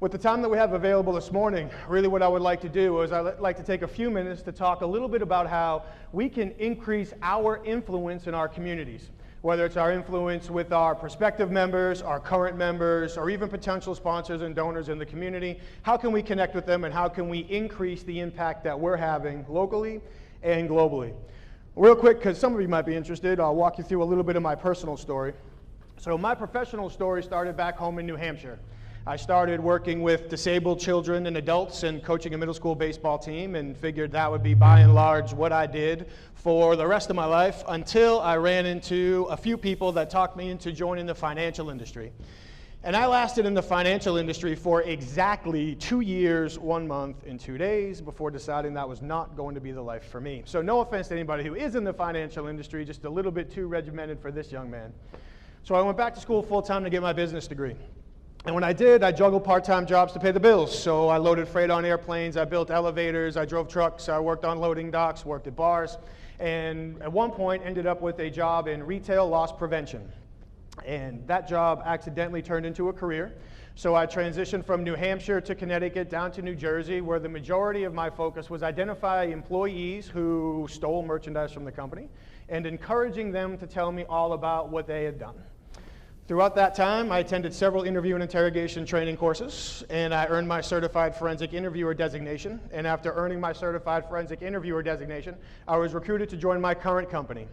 With the time that we have available this morning, really what I would like to do is I'd like to take a few minutes to talk a little bit about how we can increase our influence in our communities. Whether it's our influence with our prospective members, our current members, or even potential sponsors and donors in the community, how can we connect with them and how can we increase the impact that we're having locally and globally? Real quick, because some of you might be interested, I'll walk you through a little bit of my personal story. So my professional story started back home in New Hampshire. I started working with disabled children and adults and coaching a middle school baseball team and figured that would be by and large what I did for the rest of my life until I ran into a few people that talked me into joining the financial industry. And I lasted in the financial industry for exactly 2 years, 1 month, and 2 days before deciding that was not going to be the life for me. So no offense to anybody who is in the financial industry, just a little bit too regimented for this young man. So I went back to school full-time to get my business degree. And when I did, I juggled part-time jobs to pay the bills. So I loaded freight on airplanes, I built elevators, I drove trucks, I worked on loading docks, worked at bars, and at one point ended up with a job in retail loss prevention. And that job accidentally turned into a career. So I transitioned from New Hampshire to Connecticut down to New Jersey, where the majority of my focus was identify employees who stole merchandise from the company and encouraging them to tell me all about what they had done. Throughout that time, I attended several interview and interrogation training courses, and I earned my certified forensic interviewer designation. And after earning my certified forensic interviewer designation, I was recruited to join my current company.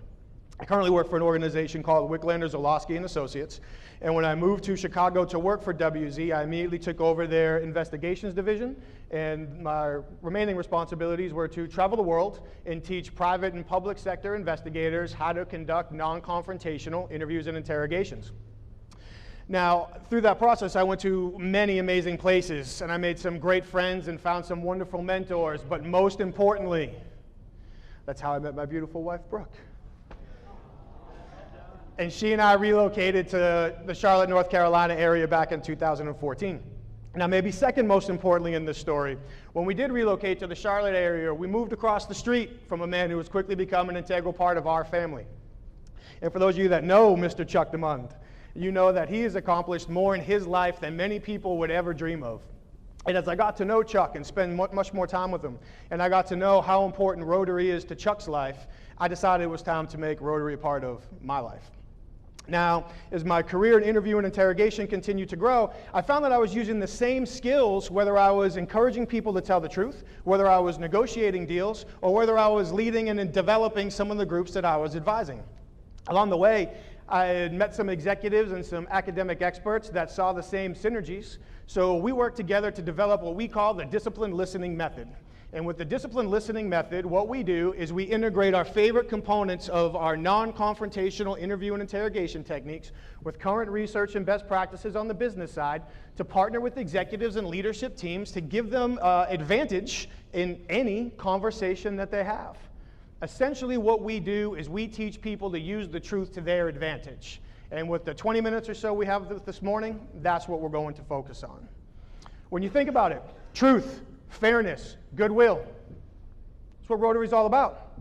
I currently work for an organization called Wicklander Zolowski & Associates, and when I moved to Chicago to work for WZ, I immediately took over their investigations division, and my remaining responsibilities were to travel the world and teach private and public sector investigators how to conduct non-confrontational interviews and interrogations. Now, through that process, I went to many amazing places, and I made some great friends and found some wonderful mentors, but most importantly, that's how I met my beautiful wife, Brooke. And she and I relocated to the Charlotte, North Carolina area back in 2014. Now, maybe second most importantly in this story, when we did relocate to the Charlotte area, we moved across the street from a man who was quickly become an integral part of our family. And for those of you that know Mr. Chuck DeMond, you know that he has accomplished more in his life than many people would ever dream of. And as I got to know Chuck and spend much more time with him, and I got to know how important Rotary is to Chuck's life, I decided it was time to make Rotary a part of my life. Now, as my career in interview and interrogation continued to grow, I found that I was using the same skills whether I was encouraging people to tell the truth, whether I was negotiating deals, or whether I was leading and developing some of the groups that I was advising. Along the way, I had met some executives and some academic experts that saw the same synergies. So we worked together to develop what we call the disciplined listening method. And with the disciplined listening method, what we do is we integrate our favorite components of our non-confrontational interview and interrogation techniques with current research and best practices on the business side to partner with executives and leadership teams to give them advantage in any conversation that they have. Essentially what we do is we teach people to use the truth to their advantage. And with the 20 minutes or so we have this morning, that's what we're going to focus on. When you think about it, truth, fairness, goodwill, that's what Rotary is all about.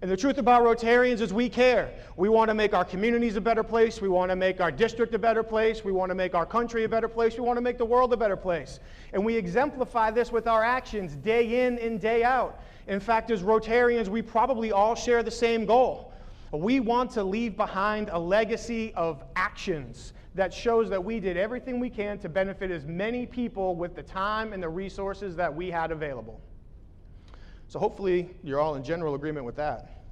And the truth about Rotarians is we care. We want to make our communities a better place. We want to make our district a better place. We want to make our country a better place. We want to make the world a better place. And we exemplify this with our actions day in and day out. In fact, as Rotarians, we probably all share the same goal. We want to leave behind a legacy of actions that shows that we did everything we can to benefit as many people with the time and the resources that we had available. So hopefully you're all in general agreement with that.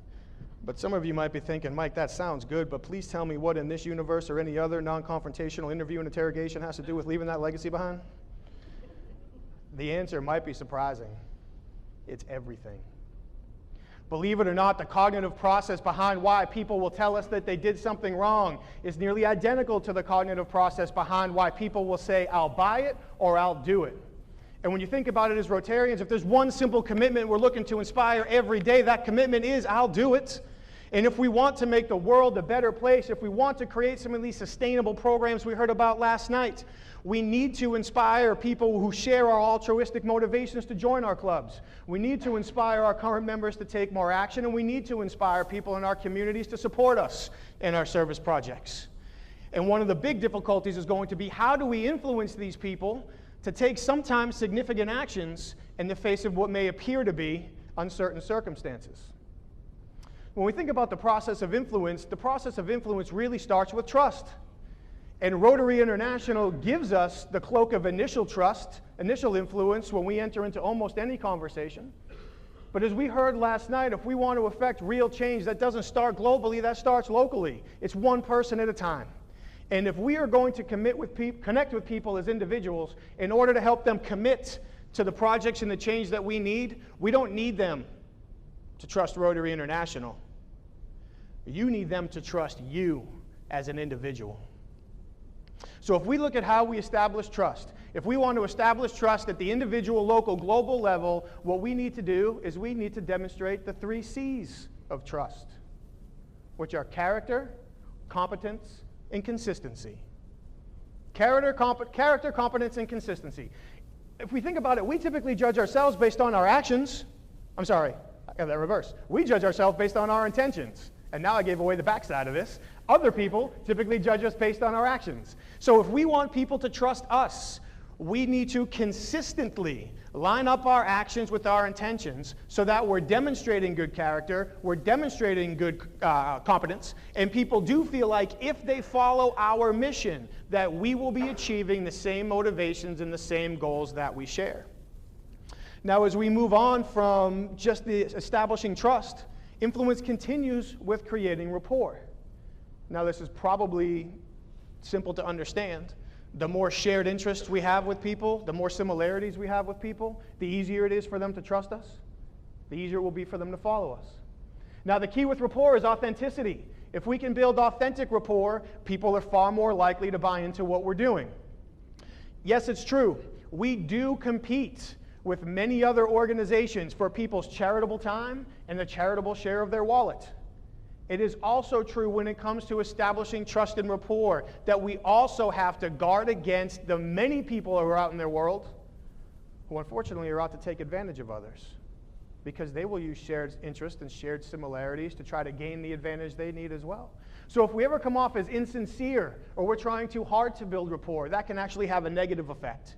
But some of you might be thinking, Mike, that sounds good, but please tell me what in this universe or any other non-confrontational interview and interrogation has to do with leaving that legacy behind? The answer might be surprising. It's everything. Believe it or not, the cognitive process behind why people will tell us that they did something wrong is nearly identical to the cognitive process behind why people will say, I'll buy it or I'll do it. And when you think about it as Rotarians, if there's one simple commitment we're looking to inspire every day, that commitment is, I'll do it. And if we want to make the world a better place, if we want to create some of these sustainable programs we heard about last night, we need to inspire people who share our altruistic motivations to join our clubs. We need to inspire our current members to take more action, and we need to inspire people in our communities to support us in our service projects. And one of the big difficulties is going to be, how do we influence these people to take sometimes significant actions in the face of what may appear to be uncertain circumstances. When we think about the process of influence really starts with trust. And Rotary International gives us the cloak of initial trust, initial influence when we enter into almost any conversation. But as we heard last night, if we want to affect real change, that doesn't start globally, that starts locally. It's one person at a time. And if we are going to connect with people as individuals in order to help them commit to the projects and the change that we need, we don't need them to trust Rotary International. You need them to trust you as an individual. So if we look at how we establish trust, if we want to establish trust at the individual, local, global level, what we need to do is we need to demonstrate the 3 C's of trust, which are character, competence, and consistency. Character, competence, and consistency. If we think about it, we typically judge ourselves based on our actions. I'm sorry, I got that reversed. We judge ourselves based on our intentions. And now I gave away the backside of this. Other people typically judge us based on our actions. So if we want people to trust us, we need to consistently line up our actions with our intentions so that we're demonstrating good character, we're demonstrating good competence, and people do feel like if they follow our mission, that we will be achieving the same motivations and the same goals that we share. Now, as we move on from just the establishing trust, influence continues with creating rapport. Now, this is probably simple to understand. The more shared interests we have with people, the more similarities we have with people, the easier it is for them to trust us, the easier it will be for them to follow us. Now, the key with rapport is authenticity. If we can build authentic rapport, people are far more likely to buy into what we're doing. Yes, it's true. We do compete with many other organizations for people's charitable time and the charitable share of their wallet. It is also true when it comes to establishing trust and rapport that we also have to guard against the many people who are out in their world who unfortunately are out to take advantage of others because they will use shared interests and shared similarities to try to gain the advantage they need as well. So if we ever come off as insincere or we're trying too hard to build rapport, that can actually have a negative effect.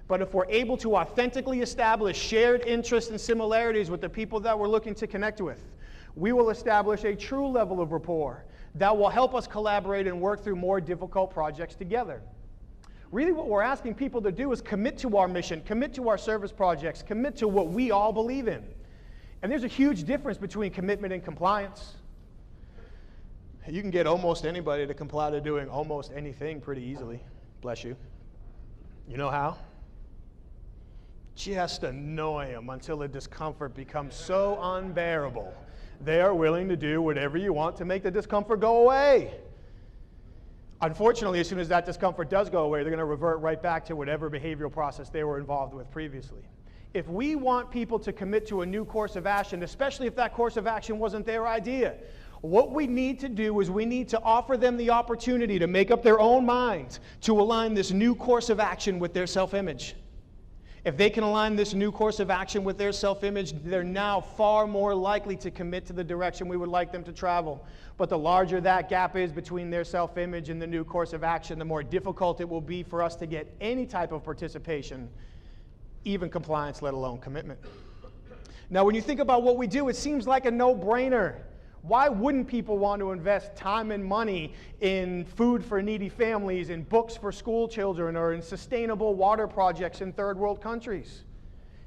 But if we're able to authentically establish shared interests and similarities with the people that we're looking to connect with, we will establish a true level of rapport that will help us collaborate and work through more difficult projects together. Really what we're asking people to do is commit to our mission, commit to our service projects, commit to what we all believe in. And there's a huge difference between commitment and compliance. You can get almost anybody to comply to doing almost anything pretty easily. Bless you. You know how? Just annoy them until the discomfort becomes so unbearable. They are willing to do whatever you want to make the discomfort go away. Unfortunately, as soon as that discomfort does go away, they're going to revert right back to whatever behavioral process they were involved with previously. If we want people to commit to a new course of action, especially if that course of action wasn't their idea, what we need to do is we need to offer them the opportunity to make up their own minds to align this new course of action with their self-image. If they can align this new course of action with their self-image, they're now far more likely to commit to the direction we would like them to travel. But the larger that gap is between their self-image and the new course of action, the more difficult it will be for us to get any type of participation, even compliance, let alone commitment. Now, when you think about what we do, it seems like a no-brainer. Why wouldn't people want to invest time and money in food for needy families, in books for school children, or in sustainable water projects in third world countries?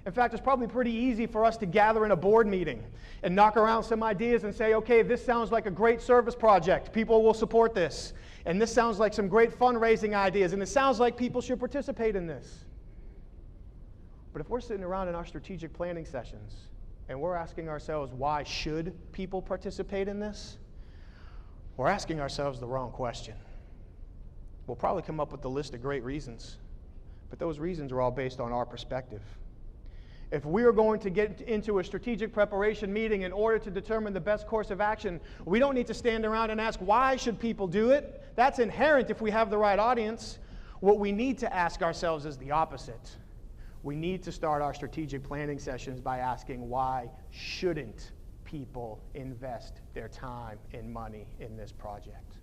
In fact, it's probably pretty easy for us to gather in a board meeting and knock around some ideas and say, okay, this sounds like a great service project. People will support this. And this sounds like some great fundraising ideas, and it sounds like people should participate in this. But if we're sitting around in our strategic planning sessions and we're asking ourselves, why should people participate in this? We're asking ourselves the wrong question. We'll probably come up with a list of great reasons, but those reasons are all based on our perspective. If we are going to get into a strategic preparation meeting in order to determine the best course of action, we don't need to stand around and ask, why should people do it? That's inherent if we have the right audience. What we need to ask ourselves is the opposite. We need to start our strategic planning sessions by asking, why shouldn't people invest their time and money in this project?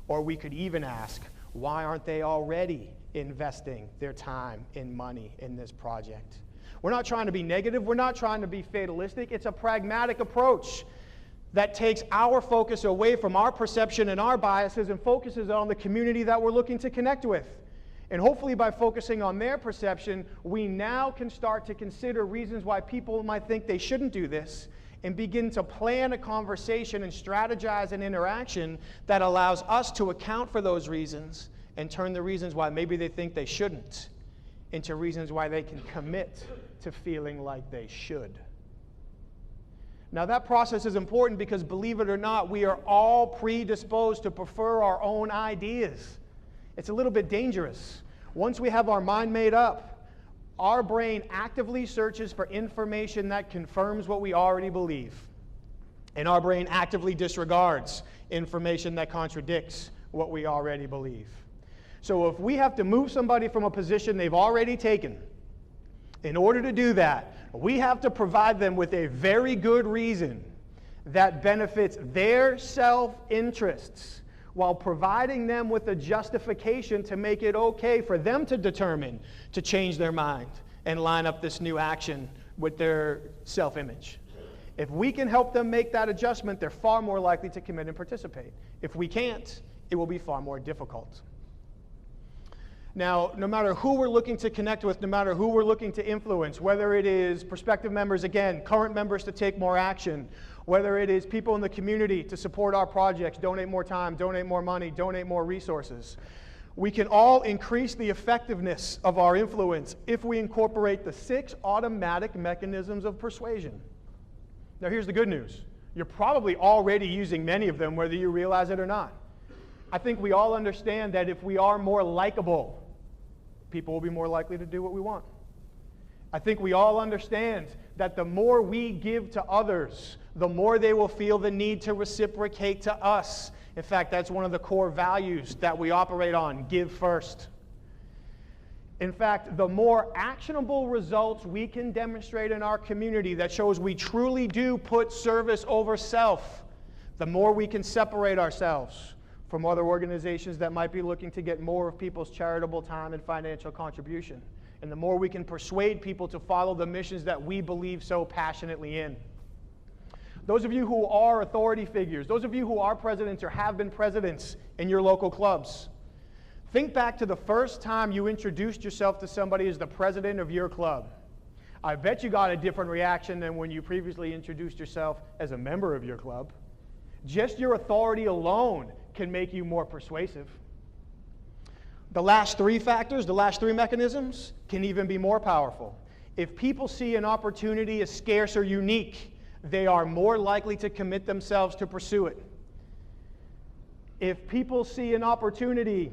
Or we could even ask, why aren't they already investing their time and money in this project? We're not trying to be negative. We're not trying to be fatalistic. It's a pragmatic approach that takes our focus away from our perception and our biases and focuses on the community that we're looking to connect with. And hopefully by focusing on their perception, we now can start to consider reasons why people might think they shouldn't do this and begin to plan a conversation and strategize an interaction that allows us to account for those reasons and turn the reasons why maybe they think they shouldn't into reasons why they can commit to feeling like they should. Now that process is important because, believe it or not, we are all predisposed to prefer our own ideas. It's a little bit dangerous. Once we have our mind made up, our brain actively searches for information that confirms what we already believe. And our brain actively disregards information that contradicts what we already believe. So if we have to move somebody from a position they've already taken, in order to do that, we have to provide them with a very good reason that benefits their self-interests, while providing them with a justification to make it okay for them to determine to change their mind and line up this new action with their self-image. If we can help them make that adjustment, they're far more likely to commit and participate. If we can't, it will be far more difficult. Now, no matter who we're looking to connect with, no matter who we're looking to influence, whether it is prospective members, again, current members to take more action, whether it is people in the community to support our projects, donate more time, donate more money, donate more resources, we can all increase the effectiveness of our influence if we incorporate the 6 automatic mechanisms of persuasion. Now, here's the good news. You're probably already using many of them, whether you realize it or not. I think we all understand that if we are more likable, people will be more likely to do what we want. I think we all understand that the more we give to others, the more they will feel the need to reciprocate to us. In fact, that's one of the core values that we operate on: give first. In fact, the more actionable results we can demonstrate in our community that shows we truly do put service over self, the more we can separate ourselves from other organizations that might be looking to get more of people's charitable time and financial contribution. And the more we can persuade people to follow the missions that we believe so passionately in. Those of you who are authority figures, those of you who are presidents or have been presidents in your local clubs, think back to the first time you introduced yourself to somebody as the president of your club. I bet you got a different reaction than when you previously introduced yourself as a member of your club. Just your authority alone can make you more persuasive. The last 3 factors, the last 3 mechanisms, can even be more powerful. If people see an opportunity as scarce or unique, they are more likely to commit themselves to pursue it. If people see an opportunity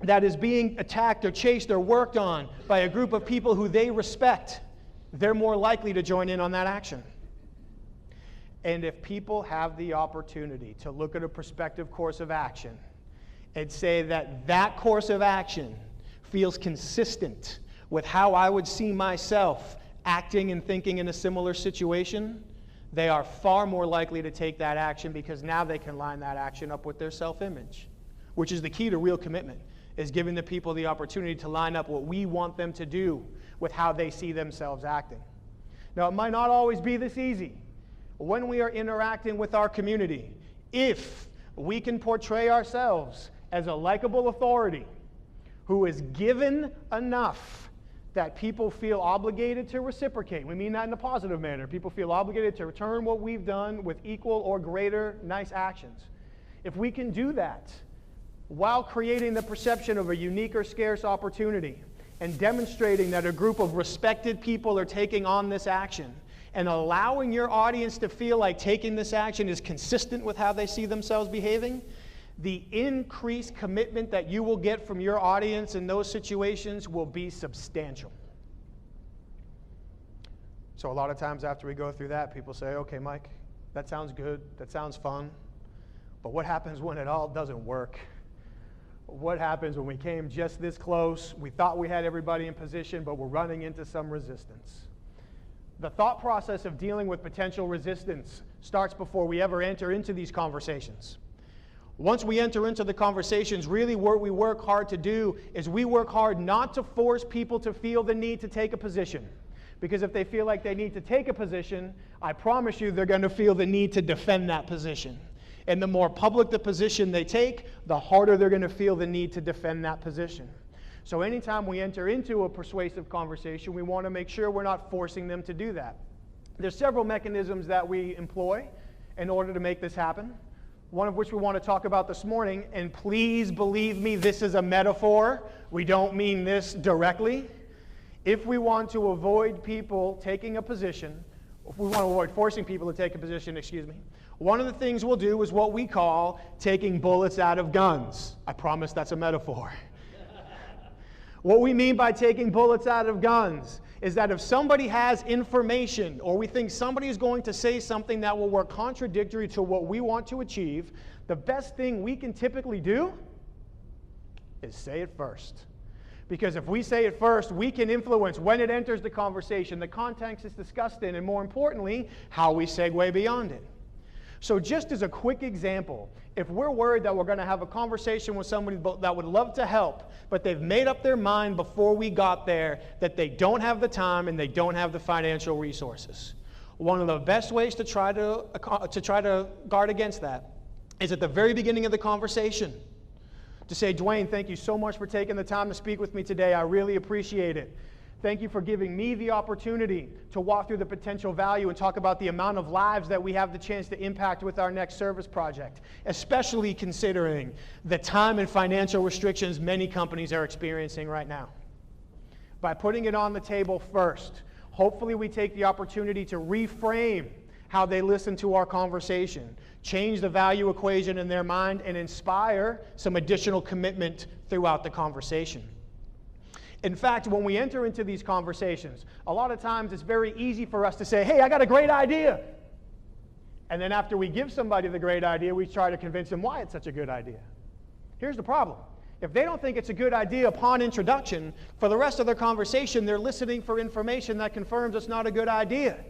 that is being attacked or chased or worked on by a group of people who they respect, they're more likely to join in on that action. And if people have the opportunity to look at a prospective course of action and say that that course of action feels consistent with how I would see myself acting and thinking in a similar situation, they are far more likely to take that action, because now they can line that action up with their self-image, which is the key to real commitment, is giving the people the opportunity to line up what we want them to do with how they see themselves acting. Now, it might not always be this easy. When we are interacting with our community, if we can portray ourselves as a likable authority who is given enough that people feel obligated to reciprocate, we mean that in a positive manner, people feel obligated to return what we've done with equal or greater nice actions. If we can do that while creating the perception of a unique or scarce opportunity and demonstrating that a group of respected people are taking on this action, and allowing your audience to feel like taking this action is consistent with how they see themselves behaving, the increased commitment that you will get from your audience in those situations will be substantial. So a lot of times after we go through that, people say, okay, Mike, that sounds good, that sounds fun, but what happens when it all doesn't work? What happens when we came just this close, we thought we had everybody in position, but we're running into some resistance? The thought process of dealing with potential resistance starts before we ever enter into these conversations. Once we enter into the conversations, really what we work hard to do is we work hard not to force people to feel the need to take a position. Because if they feel like they need to take a position, I promise you they're going to feel the need to defend that position. And the more public the position they take, the harder they're going to feel the need to defend that position. So anytime we enter into a persuasive conversation, we want to make sure we're not forcing them to do that. There's several mechanisms that we employ in order to make this happen. One of which we want to talk about this morning, and please believe me, this is a metaphor. We don't mean this directly. If we want to avoid people taking a position, if we want to avoid forcing people to take a position, one of the things we'll do is what we call taking bullets out of guns. I promise that's a metaphor. What we mean by taking bullets out of guns is that if somebody has information or we think somebody is going to say something that will work contradictory to what we want to achieve, the best thing we can typically do is say it first. Because if we say it first, we can influence when it enters the conversation, the context it's discussed in, and more importantly, how we segue beyond it. So just as a quick example, if we're worried that we're going to have a conversation with somebody that would love to help, but they've made up their mind before we got there that they don't have the time and they don't have the financial resources, one of the best ways to try to guard against that is at the very beginning of the conversation to say, Dwayne, thank you so much for taking the time to speak with me today. I really appreciate it. Thank you for giving me the opportunity to walk through the potential value and talk about the amount of lives that we have the chance to impact with our next service project, especially considering the time and financial restrictions many companies are experiencing right now. By putting it on the table first, hopefully we take the opportunity to reframe how they listen to our conversation, change the value equation in their mind, and inspire some additional commitment throughout the conversation. In fact, when we enter into these conversations, a lot of times it's very easy for us to say, hey, I got a great idea. And then after we give somebody the great idea, we try to convince them why it's such a good idea. Here's the problem. If they don't think it's a good idea upon introduction, for the rest of their conversation, they're listening for information that confirms it's not a good idea.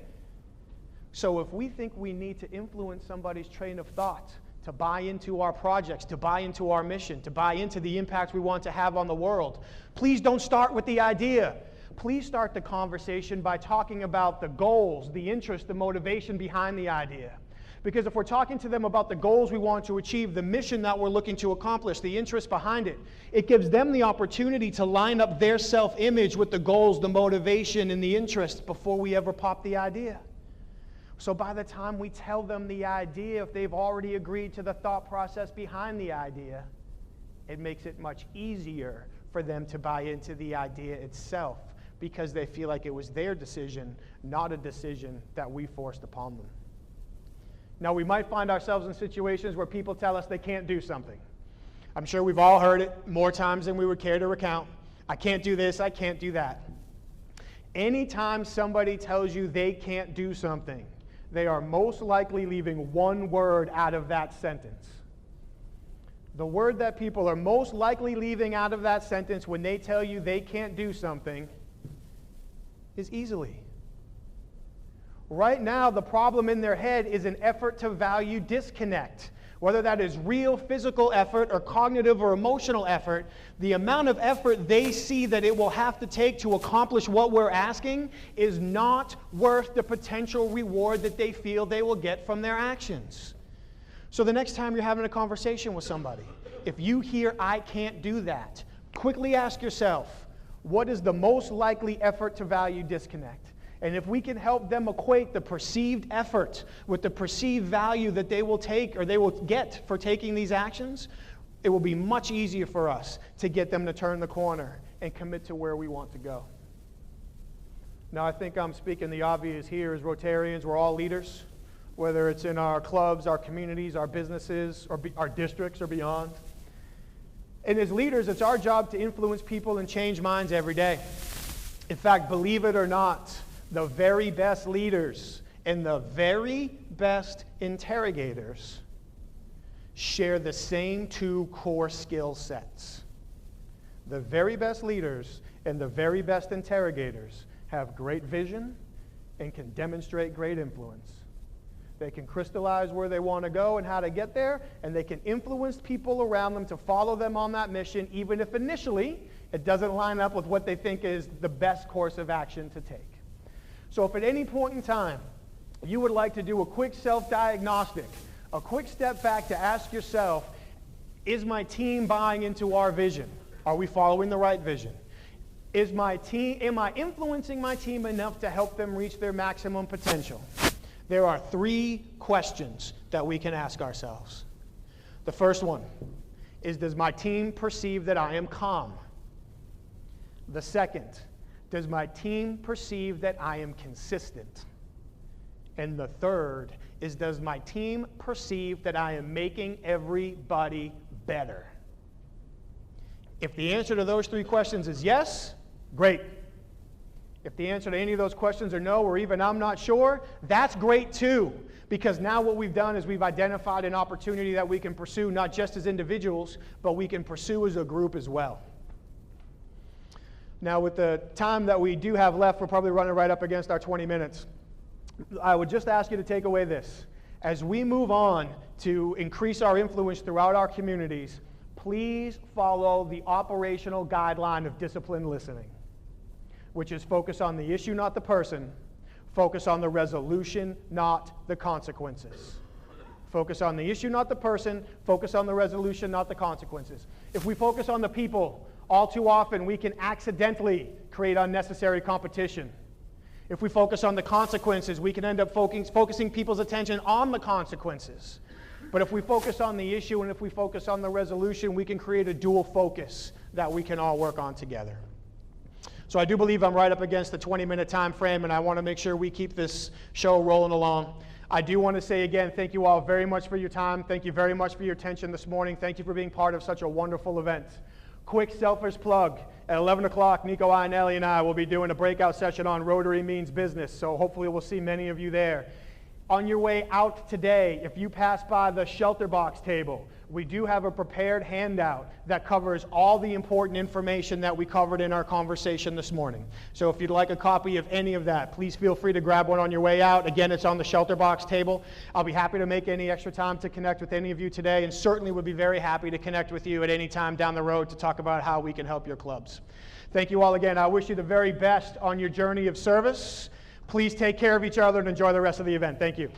So if we think we need to influence somebody's train of thought, to buy into our projects, to buy into our mission, to buy into the impact we want to have on the world, please don't start with the idea. Please start the conversation by talking about the goals, the interest, the motivation behind the idea. Because if we're talking to them about the goals we want to achieve, the mission that we're looking to accomplish, the interest behind it, it gives them the opportunity to line up their self-image with the goals, the motivation, and the interest before we ever pop the idea. So by the time we tell them the idea, if they've already agreed to the thought process behind the idea, it makes it much easier for them to buy into the idea itself because they feel like it was their decision, not a decision that we forced upon them. Now, we might find ourselves in situations where people tell us they can't do something. I'm sure we've all heard it more times than we would care to recount. I can't do this, I can't do that. Anytime somebody tells you they can't do something, they are most likely leaving one word out of that sentence. The word that people are most likely leaving out of that sentence when they tell you they can't do something is easily. Right now, the problem in their head is an effort to value disconnect. Whether that is real physical effort or cognitive or emotional effort, the amount of effort they see that it will have to take to accomplish what we're asking is not worth the potential reward that they feel they will get from their actions. So the next time you're having a conversation with somebody, if you hear, I can't do that, quickly ask yourself, what is the most likely effort to value disconnect? And if we can help them equate the perceived effort with the perceived value that they will take or they will get for taking these actions, it will be much easier for us to get them to turn the corner and commit to where we want to go. Now, I think I'm speaking the obvious here. As Rotarians, we're all leaders, whether it's in our clubs, our communities, our businesses, or our districts or beyond. And as leaders, it's our job to influence people and change minds every day. In fact, believe it or not, the very best leaders and the very best interrogators share the same two core skill sets. The very best leaders and the very best interrogators have great vision and can demonstrate great influence. They can crystallize where they want to go and how to get there, and they can influence people around them to follow them on that mission, even if initially it doesn't line up with what they think is the best course of action to take. So if at any point in time you would like to do a quick self-diagnostic, a quick step back to ask yourself, is my team buying into our vision? Are we following the right vision? Am I influencing my team enough to help them reach their maximum potential? There are 3 questions that we can ask ourselves. The first one is, does my team perceive that I am calm? The second, does my team perceive that I am consistent? And the third is, does my team perceive that I am making everybody better? If the answer to those 3 questions is yes, great. If the answer to any of those questions are no, or even I'm not sure, that's great too. Because now what we've done is we've identified an opportunity that we can pursue not just as individuals, but we can pursue as a group as well. Now with the time that we do have left, we're probably running right up against our 20 minutes. I would just ask you to take away this. As we move on to increase our influence throughout our communities, please follow the operational guideline of disciplined listening, which is focus on the issue, not the person. Focus on the resolution, not the consequences. Focus on the issue, not the person. Focus on the resolution, not the consequences. If we focus on the people, all too often we can accidentally create unnecessary competition. If we focus on the consequences, we can end up focusing people's attention on the consequences. But if we focus on the issue and if we focus on the resolution, we can create a dual focus that we can all work on together. So I do believe I'm right up against the 20-minute time frame, and I want to make sure we keep this show rolling along. I do want to say again, thank you all very much for your time. Thank you very much for your attention this morning. Thank you for being part of such a wonderful event. Quick selfish plug. At 11 o'clock, Nico Iannelli and I will be doing a breakout session on Rotary Means Business, so hopefully we'll see many of you there. On your way out today, if you pass by the shelter box table, we do have a prepared handout that covers all the important information that we covered in our conversation this morning. So if you'd like a copy of any of that, please feel free to grab one on your way out. Again, it's on the shelter box table. I'll be happy to make any extra time to connect with any of you today, and certainly would be very happy to connect with you at any time down the road to talk about how we can help your clubs. Thank you all again. I wish you the very best on your journey of service. Please take care of each other and enjoy the rest of the event. Thank you.